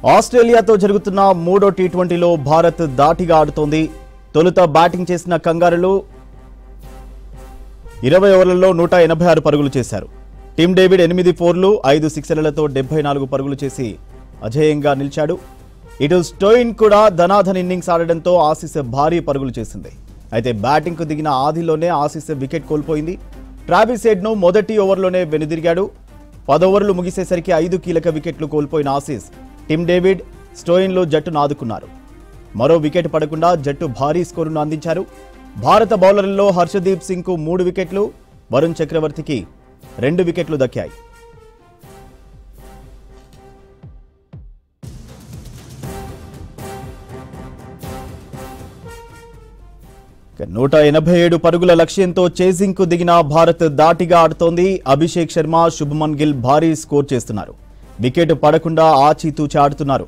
ఆస్ట్రేలియాతో జరుగుతున్న మూడో టీ20లో భారత్ దాటిగా ఆడుతోంది. తొలుత బ్యాటింగ్ చేసిన కంగారులు 20 ఓవర్లలో 186 పరుగులు చేశారు. టిమ్ డేవిడ్ 8 ఫోర్లు 5 సిక్సర్లతో 74 పరుగులు చేసి అజేయంగా నిలిచాడు. ఇటు స్టోయిన్ కూడా ధనాధన్ ఇన్నింగ్స్ ఆడడంతో ఆసీస్ భారీ పరుగులు చేసింది. అయితే బ్యాటింగ్కు దిగిన ఆదిలోనే ఆసీస్ వికెట్ కోల్పోయింది. ట్రావిస్ హెడ్ను మొదటి ఓవర్లోనే వెనుదిరిగాడు. 10 ఓవర్లు ముగిసేసరికి 5 కీలక వికెట్లు కోల్పోయిన ఆసీస్ టిమ్ డేవిడ్, స్టోయిన్లు జట్టును ఆదుకున్నారు. మరో వికెట్ పడకుండా జట్టు భారీ స్కోరును అందించారు. భారత బౌలర్లలో హర్షదీప్ సింగ్కు 3 వికెట్లు, వరుణ్ చక్రవర్తికి 2 వికెట్లు దక్కాయి. ఇక 187 పరుగుల లక్ష్యంతో చేజింగ్కు దిగిన భారత్ దాటిగా ఆడుతోంది. అభిషేక్ శర్మ, శుభ్మన్ గిల్ భారీ స్కోర్ చేస్తున్నారు. వికెట్ పడకుండా ఆచితూచి ఆడుతున్నారు.